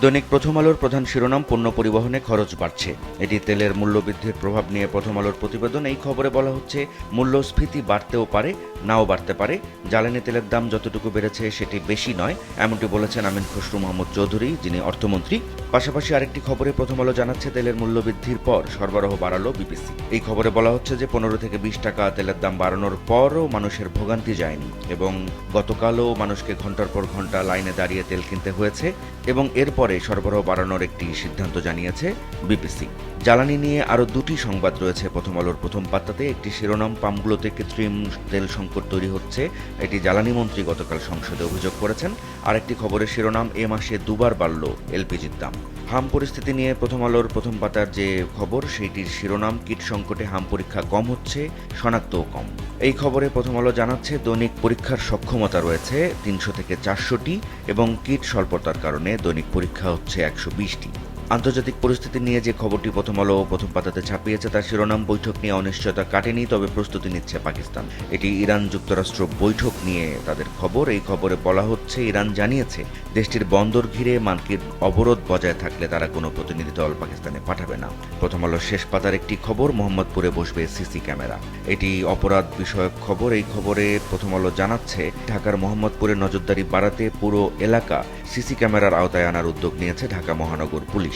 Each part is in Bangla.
দৈনিক প্রথম আলোর প্রধান শিরোনাম পণ্য পরিবহনে খরচ বাড়ছে। এটি তেলের মূল্যবৃদ্ধির প্রভাব নিয়ে প্রথম আলোর প্রতিবেদন। এই খবরে বলা হচ্ছে মূল্যস্ফীতি বাড়তেও পারে, নাও বাড়তে পারে। জ্বালানি তেলের দাম যতটুকু বেড়েছে সেটি বেশি নয়, এমনটি বলেছেন আমিন খসরু মোহাম্মদ চৌধুরী, যিনি অর্থমন্ত্রী। পাশাপাশি আরেকটি খবরে প্রথম আলো জানাচ্ছে তেলের মূল্যবৃদ্ধির পর সরবরাহ বাড়ালো বিপিসি। এই খবরে বলা হচ্ছে যে 15 থেকে 20 টাকা তেলের দাম বাড়ানোর পরও মানুষের ভোগান্তি যায়নি এবং গতকালও মানুষকে ঘন্টার পর ঘন্টা লাইনে দাঁড়িয়ে তেল কিনতে হয়েছে এবং এরপরে সরবরাহ বাড়ানোর একটি সিদ্ধান্ত জানিয়েছে বিপিসি। জ্বালানি নিয়ে আরও দুটি সংবাদ রয়েছে প্রথম আলোর প্রথম পাতাতে। একটি শিরোনাম পাম্পগুলোতে কৃত্রিম তেল সংকট তৈরি হচ্ছে, এটি জ্বালানি মন্ত্রী গতকাল সংসদে অভিযোগ করেছেন। আরেকটি খবরের শিরোনাম এ মাসে দুবার বাড়ল এলপিজির দাম। হাম পরিস্থিতি নিয়ে প্রথম আলোর প্রথম পাতার যে খবর সেইটির শিরোনাম কিট সংকটে হাম পরীক্ষা কম হচ্ছে, শনাক্তও কম। এই খবরে প্রথম আলো জানাচ্ছে দৈনিক পরীক্ষার সক্ষমতা রয়েছে 300 থেকে 400টি এবং কিট স্বল্পতার কারণে দৈনিক পরীক্ষা হচ্ছে 120টি। আন্তর্জাতিক পরিস্থিতি নিয়ে যে খবরটি প্রথম আলো প্রথম পাতাতে ছাপিয়েছে তার শিরোনাম বৈঠক নিয়ে অনিশ্চয়তা কাটেনি, তবে প্রস্তুতি নিচ্ছে পাকিস্তান। এটি ইরান যুক্তরাষ্ট্র বৈঠক নিয়ে তাদের খবর। এই খবরে বলা হচ্ছে ইরান জানিয়েছে দেশটির বন্দর ঘিরে মার্কিন অবরোধ বজায় থাকলে তারা কোনো প্রতিনিধি দল পাকিস্তানে পাঠাবে না। প্রথম আলোর শেষ পাতার একটি খবর, মোহাম্মদপুরে বসবে সিসি ক্যামেরা। এটি অপরাধ বিষয়ক খবর। এই খবরে প্রথম আলো জানাচ্ছে ঢাকার মোহাম্মদপুরে নজরদারি বাড়াতে পুরো এলাকা সিসি ক্যামেরার আওতায় আনার উদ্যোগ নিয়েছে ঢাকা মহানগর পুলিশ।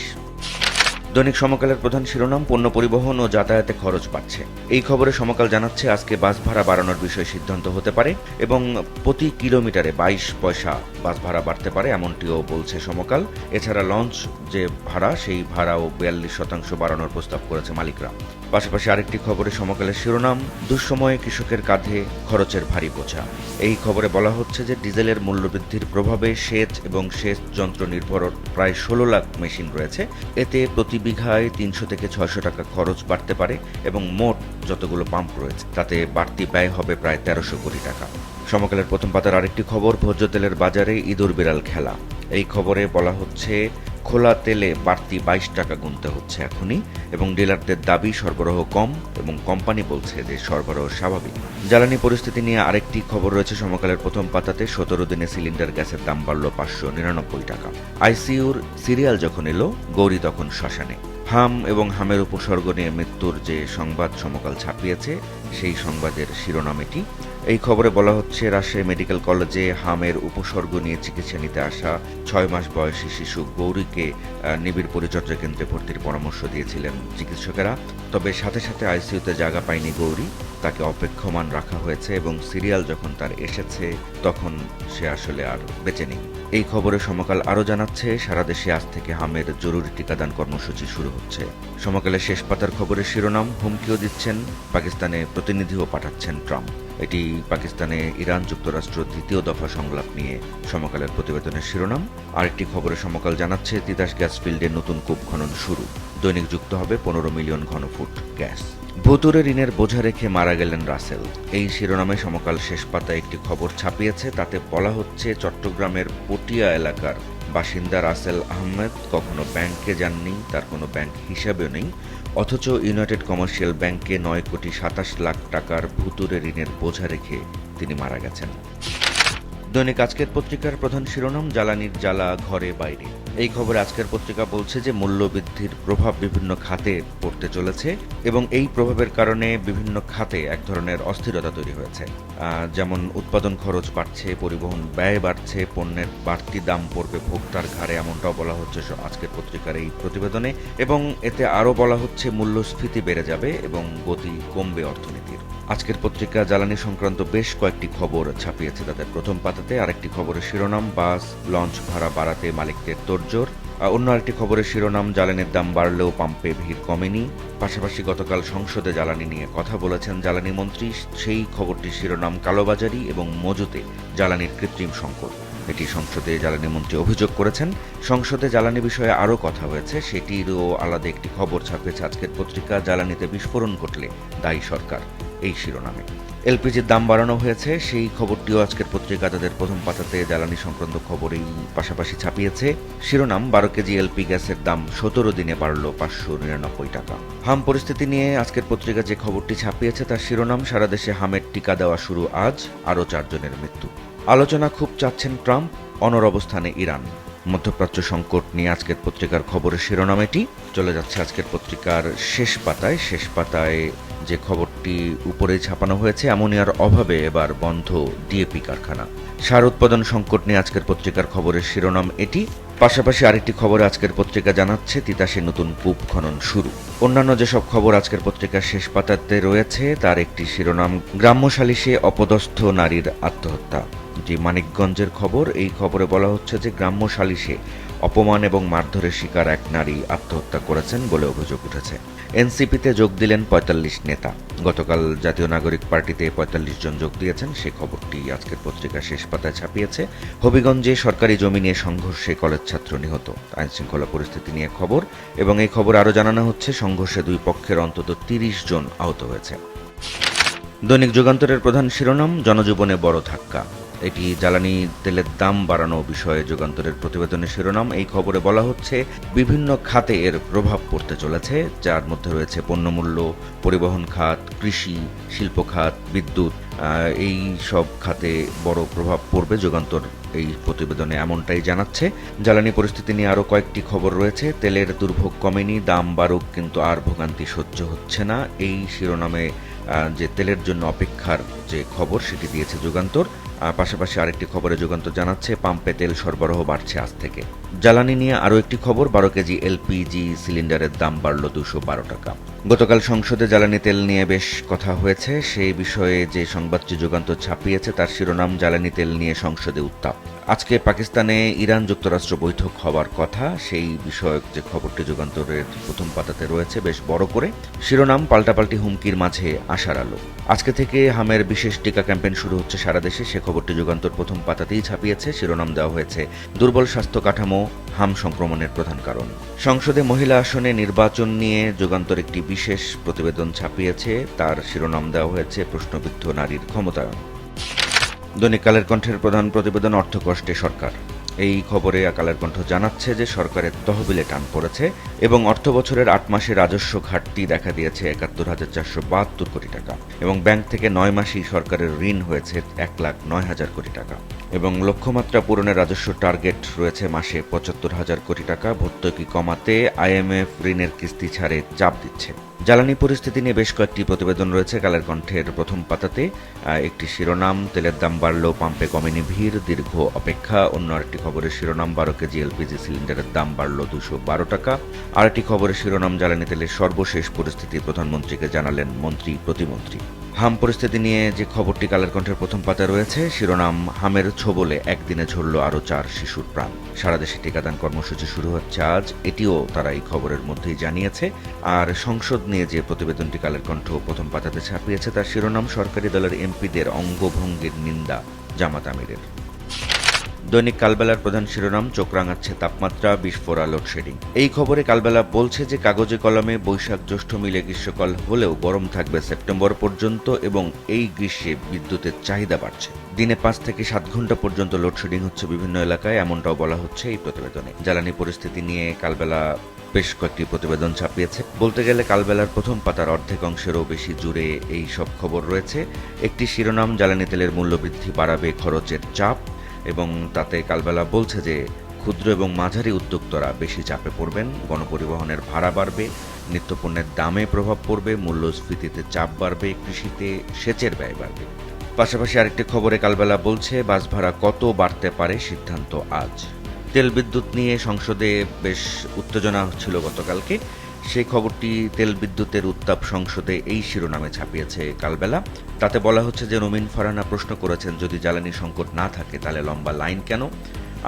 দৈনিক সমকালের প্রধান শিরোনাম পণ্য পরিবহন ও যাতায়াতে খরচ বাড়ছে। এই খবরে সমকাল জানাচ্ছে আজকে বাস ভাড়া বাড়ানোর বিষয়ে সিদ্ধান্ত হতে পারে এবং প্রতি কিলোমিটারে 22 পয়সা বাস ভাড়া বাড়তে পারে, এমনটিও বলছে সমকাল। এছাড়া লঞ্চ যে ভাড়া সেই ভাড়াও 42% বাড়ানোর প্রস্তাব করেছে মালিকরা। পাশাপাশি আরেকটি খবরে সমকালের শিরোনাম দুঃসময়ে কৃষকের কাঁধে খরচের ভারী বোঝা। এই খবরে বলা হচ্ছে যে ডিজেলের মূল্যবৃদ্ধির প্রভাবে সেচ এবং সেচ যন্ত্র নির্ভর প্রায় 16 লাখ মেশিন রয়েছে। এতে প্রতি বিঘায় 300 থেকে 600 টাকা খরচ বাড়তে পারে এবং মোট যতগুলো পাম্প রয়েছে তাতে বাড়তি ব্যয় হবে প্রায় 1300 কোটি টাকা। সমকালের প্রথম পাতার আরেকটি খবর ভোজ্য তেলের বাজারে ইঁদুর বিড়াল খেলা। এই খবরে বলা হচ্ছে খোলা তেলে বাড়তি 22 টাকা গুনতে হচ্ছে এখনই এবং ডিলারদের দাবি সরবরাহ কম এবং কোম্পানি বলছে যে সরবরাহ স্বাভাবিক। জ্বালানি পরিস্থিতি নিয়ে আরেকটি খবর রয়েছে সমকালের প্রথম পাতাতে 17 দিনে সিলিন্ডার গ্যাসের দাম বাড়ল 599 টাকা। আইসিইউর সিরিয়াল যখন এলো গৌরী তখন শ্মশানে। হাম এবং হামের উপসর্গ নিয়ে মৃত্যুর যে সংবাদ সমকাল ছাপিয়েছে সেই সংবাদের শিরোনাম এটি। এই খবরে বলা হচ্ছে রাজশাহী মেডিকেল কলেজে হামের উপসর্গ নিয়ে চিকিৎসা নিতে আসা 6 মাস বয়সী শিশু গৌরীকে নিবিড় পরিচর্যা কেন্দ্রে ভর্তির পরামর্শ দিয়েছিলেন চিকিৎসকেরা, তবে সাথে সাথে আইসিইউতে জায়গা পায়নি গৌরী, তাকে অপেক্ষমান রাখা হয়েছে এবং সিরিয়াল যখন তার এসেছে তখন সে আসলে আর বেঁচে নেই। এই খবরে সমকাল আরও জানাচ্ছে সারা দেশে আজ থেকে হামের জরুরি টিকাদান কর্মসূচি শুরু হচ্ছে। সমকালের শেষ পাতার খবরের শিরোনাম হুমকিও দিচ্ছেন, পাকিস্তানে প্রতিনিধিও পাঠাচ্ছেন ট্রাম্প। এটি পাকিস্তানে ইরান যুক্তরাষ্ট্র দ্বিতীয় দফা সংলাপ নিয়ে সমকালের প্রতিবেদনের শিরোনাম। আরেকটি খবরে সমকাল জানাচ্ছে তিতাস গ্যাস ফিল্ডে নতুন কূপ খনন শুরু, দৈনিক যুক্ত হবে 15 মিলিয়ন ঘনফুট গ্যাস। ভুতুরে ঋণের বোঝা রেখে মারা গেলেন রাসেল। এই শিরোনামে সমকাল শেষ পাতায় একটি খবর ছাপিয়েছে, তাতে বলা হচ্ছে চট্টগ্রামের পটিয়া এলাকার বাসিন্দা রাসেল আহমেদ কখনো ব্যাংকে যাননি, তার কোনো ব্যাংক হিসাবেও নেই, অথচ ইউনাইটেড কমার্শিয়াল ব্যাংকে 9,27,00,000 টাকার ভুতুরে ঋণের বোঝা রেখে তিনি মারা গেছেন। দৈনিক আজকের পত্রিকার প্রধান শিরোনাম জ্বালানির জ্বালা ঘরে বাইরে। এই খবরে আজকের পত্রিকা বলছে যে মূল্যবৃদ্ধির প্রভাব বিভিন্ন খাতে পড়তে চলেছে এবং এই প্রভাবের কারণে বিভিন্ন খাতে এক ধরনের অস্থিরতা তৈরি হয়েছে। যেমন উৎপাদন খরচ বাড়ছে, পরিবহন ব্যয় বাড়ছে, পণ্যের বাড়তি দাম পড়বে ভোক্তার ঘাড়ে, এমনটাও বলা হচ্ছে আজকের পত্রিকার এই প্রতিবেদনে। এবং এতে আরও বলা হচ্ছে মূল্যস্ফীতি বেড়ে যাবে এবং গতি কমবে অর্থনীতির। আজকের পত্রিকা জ্বালানি সংক্রান্ত বেশ কয়েকটি খবর ছাপিয়েছে তাদের প্রথম পাতাতে। আরেকটি খবরের শিরোনাম বাস লঞ্চ ভাড়া বাড়াতে মালিকদের তোড়জোড়। অন্য আরেকটি খবরের শিরোনাম জ্বালানির দাম বাড়লেও পাম্পে ভিড় কমেনি। পাশাপাশি গতকাল সংসদে জ্বালানি নিয়ে কথা বলেছেন জ্বালানি মন্ত্রী, সেই খবরটির শিরোনাম কালোবাজারি এবং মজুতে জ্বালানির কৃত্রিম সংকট। এটি সংসদে জ্বালানি মন্ত্রী অভিযোগ করেছেন। সংসদে জ্বালানি বিষয়ে আরও কথা হয়েছে, সেটিরও আলাদা একটি খবর ছাপিয়েছে আজকের পত্রিকা। জ্বালানিতে বিস্ফোরণ ঘটলে দায়ী সরকার, এই শিরোনামে। এলপিজির দাম বাড়ানো হয়েছে, সেই খবরটিও আজকের পত্রিকা তাদের প্রথম পাতাতে জ্বালানি সংক্রান্ত খবরেই পাশাপাশি ছাপিয়েছে। শিরোনাম 12 কেজি এলপি গ্যাসের দাম 17 দিনে বাড়ল 599 টাকা। হাম পরিস্থিতি নিয়ে আজকের পত্রিকা যে খবরটি ছাপিয়েছে তার শিরোনাম সারা দেশে হামের টিকা দেওয়া শুরু আজ, আরও 4 জনের মৃত্যু। আলোচনা খুব চাচ্ছেন ট্রাম্প, অনর অবস্থানে ইরান। মধ্যপ্রাচ্য সংকট নিয়ে আজকের পত্রিকার খবরের শিরোনাম এটি। চলে যাচ্ছে আজকের পত্রিকার শেষ পাতায় যে খবরটি উপরে ছাপানো হয়েছে, অ্যামোনিয়ার অভাবে এবার বন্ধ ডিএপি কারখানা। সার উৎপাদন সংকট নিয়ে আজকের পত্রিকার খবরের শিরোনাম এটি। পাশাপাশি আরেকটি খবরে আজকের পত্রিকা জানাচ্ছে তিতাসে নতুন কূপ খনন শুরু। অন্যান্য যেসব খবর আজকের পত্রিকার শেষ পাতাতে রয়েছে তার একটি শিরোনাম গ্রাম্য সালিশে অপদস্থ নারীর আত্মহত্যা। যে মানিকগঞ্জের খবর, এই খবরে বলা হচ্ছে যে গ্রাম্য সালিশে অপমান এবং মারধরের শিকার এক নারী আত্মহত্যা করেছেন বলে অভিযোগ উঠেছে। এনসিপিতে যোগ দিলেন ৪৫ নেতা। গতকাল জাতীয় নাগরিক পার্টিতে ৪৫ জন যোগ দিয়েছেন, সে খবরটি আজকের পত্রিকা শেষ পাতায় ছাপিয়েছে। হবিগঞ্জে সরকারি জমি নিয়ে সংঘর্ষে কলেজ ছাত্র নিহত, আইনশৃঙ্খলা পরিস্থিতি নিয়ে খবর, এবং এই খবর আরও জানানো হচ্ছে সংঘর্ষে দুই পক্ষের অন্তত ৩০ জন আহত হয়েছে। দৈনিক যুগান্তরের প্রধান শিরোনাম জনজীবনে বড় ধাক্কা। এটি জ্বালানি তেলের দাম বাড়ানো বিষয়ে যুগান্তরের প্রতিবেদনের শিরোনাম। এই খবরে বলা হচ্ছে বিভিন্ন খাতে এর প্রভাব পড়তে চলেছে, যার মধ্যে রয়েছে পণ্যমূল্য, পরিবহন খাত, কৃষি, শিল্প খাত, বিদ্যুৎ। এই সব খাতে বড় প্রভাব পড়বে, যুগান্তর এই প্রতিবেদনে এমনটাই জানাচ্ছে। জ্বালানি পরিস্থিতি নিয়ে আরও কয়েকটি খবর রয়েছে। তেলের দুর্ভোগ কমেনি, দাম বাড়ুক কিন্তু আর ভোগান্তি সহ্য হচ্ছে না, এই শিরোনামে যে তেলের জন্য অপেক্ষার যে খবর সেটি দিয়েছে যুগান্তর। পাশাপাশি আরেকটি খবরে যুগান্তর জানাচ্ছে পাম্পে তেল সরবরাহ বাড়ছে আজ থেকে। জ্বালানি নিয়ে আরও একটি খবর, 12 কেজি এলপিজি সিলিন্ডারের দাম বাড়ল 212 টাকা। গতকাল সংসদে জ্বালানি তেল নিয়ে বেশ কথা হয়েছে, সেই বিষয়ে যে সংবাদটি যুগান্তর ছাপিয়েছে তার শিরোনাম জ্বালানি তেল নিয়ে সংসদে উত্তাপ। আজকে পাকিস্তানে ইরান যুক্তরাষ্ট্র বৈঠক হওয়ার কথা, সেই বিষয়ক যে খবরটি যুগান্তরের প্রথম পাতাতে রয়েছে বেশ বড় করে। শিরোনাম পাল্টাপাল্টি হুমকির মাঝে আশার আলো। আজকে থেকে হামের বিশেষ টিকা ক্যাম্পেইন শুরু হচ্ছে সারা দেশে, সে খবরটি যুগান্তর প্রথম পাতাতেই ছাপিয়েছে। শিরোনাম দেওয়া হয়েছে দুর্বল স্বাস্থ্য কাঠামো হাম সংক্রমণের প্রধান কারণ। সংসদে মহিলা আসনে নির্বাচন নিয়ে যুগান্তর একটি বিশেষ প্রতিবেদন ছাপিয়েছে, তার শিরোনাম দেওয়া হয়েছে প্রশ্নবিদ্ধ নারীর ক্ষমতায়ন। দৈনিক কালের কণ্ঠের প্রধান প্রতিবেদন অর্থকষ্টে সরকার। এই খবরে কালের কণ্ঠ জানাচ্ছে যে সরকারের তহবিলে টান পড়েছে এবং অর্থ বছরের ৮ মাসে রাজস্ব ঘাটতি দেখা দিয়েছে ৭১,৪৭২ কোটি টাকা, এবং ব্যাংক থেকে ৯ মাসেই সরকারের ঋণ হয়েছে ১,০৯,০০০ কোটি টাকা, এবং লক্ষ্যমাত্রা পূরণের রাজস্ব টার্গেট রয়েছে মাসে ৭৫,০০০ কোটি টাকা। ভর্তুকি কমাতে আইএমএফ ঋণের কিস্তি ছাড়ে চাপ দিচ্ছে। জ্বালানি পরিস্থিতি নিয়ে বেশ কয়েকটি প্রতিবেদন রয়েছে কালের কণ্ঠের প্রথম পাতাতে। একটি শিরোনাম তেলের দাম বাড়লেও পাম্পে কমেনি ভিড়, দীর্ঘ অপেক্ষা। অন্য আরেকটি খবরের শিরোনাম 12 কেজি এলপিজি সিলিন্ডারের দাম বাড়ল 212 টাকা। আরেকটি খবরের শিরোনাম জ্বালানি তেলের সর্বশেষ পরিস্থিতি, প্রধানমন্ত্রীকে জানালেন মন্ত্রী প্রতিমন্ত্রী। হাম পরিস্থিতি নিয়ে যে খবরটি কালের কণ্ঠের প্রথম পাতায় রয়েছে, শিরোনাম হামের ছোবলে একদিনে ঝরল আরও 4 শিশুর প্রাণ। সারা দেশে টিকাদান কর্মসূচি শুরু হচ্ছে আজ, এটিও তারা এই খবরের মধ্যেই জানিয়েছে। আর সংসদ নিয়ে যে প্রতিবেদনটি কালের কণ্ঠ প্রথম পাতাতে ছাপিয়েছে তার শিরোনাম সরকারি দলের এমপিদের অঙ্গভঙ্গির নিন্দা জামাত আমিরের। দৈনিক কালবেলার প্রধান শিরোনাম চোখ রাঙাচ্ছে তাপমাত্রা, বিস্ফোরা লোডশেডিং। এই খবরে কালবেলা বলছে যে কাগজে কলমে বৈশাখ জ্যৈষ্ঠ মিলে গ্রীষ্মকাল হলেও গরম থাকবে সেপ্টেম্বর পর্যন্ত, এবং এই গ্রীষ্মে বিদ্যুতের চাহিদা বাড়ছে। দিনে 5 থেকে 7 ঘন্টা পর্যন্ত লোডশেডিং হচ্ছে বিভিন্ন এলাকায়, এমনটাও বলা হচ্ছে এই প্রতিবেদনে। জ্বালানি পরিস্থিতি নিয়ে কালবেলা বেশ কয়েকটি প্রতিবেদন ছাপিয়েছে। বলতে গেলে কালবেলার প্রথম পাতার অর্ধেক অংশেরও বেশি জুড়ে এই সব খবর রয়েছে। একটি শিরোনাম জ্বালানি তেলের মূল্যবৃদ্ধি বাড়াবে খরচের চাপ, এবং তাতে কালবেলা বলছে যে ক্ষুদ্র এবং মাঝারি উদ্যোক্তারা বেশি চাপে পড়বেন, গণপরিবহনের ভাড়া বাড়বে, নিত্যপণ্যের দামে প্রভাব পড়বে, মূল্যস্ফীতিতে চাপ বাড়বে, কৃষিতে সেচের ব্যয় বাড়বে। পাশাপাশি আরেকটি খবরে কালবেলা বলছে বাস ভাড়া কত বাড়তে পারে সিদ্ধান্ত আজ। তেল বিদ্যুৎ নিয়ে সংসদে বেশ উত্তেজনা ছিল গতকালকে, সেই খবরটি তেল বিদ্যুতের উত্তাপ সংসদে এই শিরোনামে ছাপিয়েছে কালবেলা। তাতে বলা হচ্ছে যে নবীন ফারহানা প্রশ্ন করেছেন যদি জ্বালানি সংকট না থাকে তাহলে লম্বা লাইন কেন।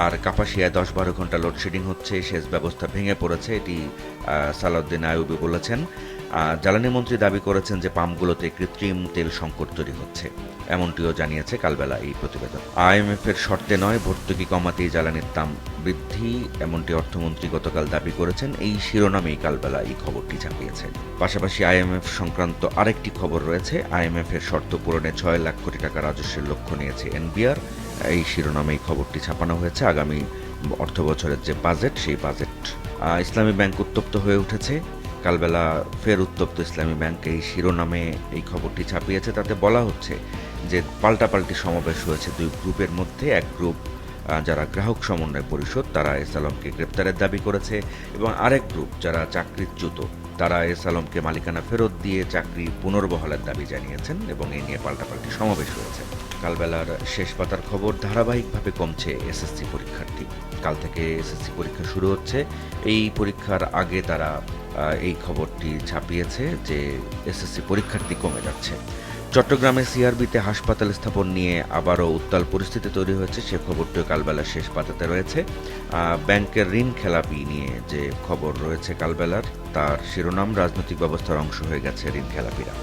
আর কাপাসিয়ায় 10-12 ঘন্টা লোডশেডিং হচ্ছে, সেচ ব্যবস্থা ভেঙে পড়েছে, এটি সালাউদ্দিন আইয়ুবী বলেছেন। জ্বালানি মন্ত্রী দাবি করেছেন যে পাম্পগুলোতে কৃত্রিম তেল সংকট তৈরি হচ্ছে, এমনটিও জানিয়েছে কালবেলা এই প্রতিবেদন। আইএমএফ এর শর্তে নয়, ভর্তুকি কমাতেই জ্বালানির দাম বৃদ্ধি, এমনটি অর্থমন্ত্রী গতকাল দাবি করেছেন। এই শিরোনামেই কালবেলা এই খবরটি ছাপিয়েছে। পাশাপাশি আইএমএফ সংক্রান্ত আরেকটি খবর রয়েছে, আইএমএফ এর শর্ত পূরণে 6 লাখ কোটি টাকা রাজস্বের লক্ষ্য নিয়েছে এনবিআর। এই শিরোনামেই খবরটি ছাপানো হয়েছে। আগামী অর্থ বছরের যে বাজেট, সেই বাজেট। ইসলামী ব্যাংক উত্তপ্ত হয়ে উঠেছে, কালবেলা ফের উত্তপ্ত ইসলামী ব্যাংক, এই শিরোনামে এই খবরটি ছাপিয়েছে। তাতে বলা হচ্ছে যে পাল্টাপাল্টি সমাবেশ হয়েছে দুই গ্রুপের মধ্যে। এক গ্রুপ যারা গ্রাহক সমন্বয় পরিষদ তারা এস আলমকে গ্রেপ্তারের দাবি করেছে এবং আরেক গ্রুপ যারা চাকরিচ্যুত তারা এস আলমকে মালিকানা ফেরত দিয়ে চাকরি পুনর্বহালের দাবি জানিয়েছেন এবং এই নিয়ে পাল্টাপাল্টি সমাবেশ হয়েছে। কালবেলার শেষ পাতার খবর, ধারাবাহিকভাবে কমছে এসএসসি পরীক্ষার্থী। কাল থেকে এসএসসি পরীক্ষা শুরু হচ্ছে। এই পরীক্ষার আগে তারা এই খবরটি ছাপিয়েছে যে এসএসসি পরীক্ষার্থী কমে যাচ্ছে। চট্টগ্রামে সিআরবিতে হাসপাতাল স্থাপন নিয়ে আবারও উত্তাল পরিস্থিতি তৈরি হয়েছে, সে খবরটিও কালবেলার শেষ পাতাতে রয়েছে। ব্যাংকের ঋণ খেলাপি নিয়ে যে খবর রয়েছে কালবেলার, তার শিরোনাম, রাজনৈতিক ব্যবস্থার অংশ হয়ে গেছে ঋণ খেলাপিরা।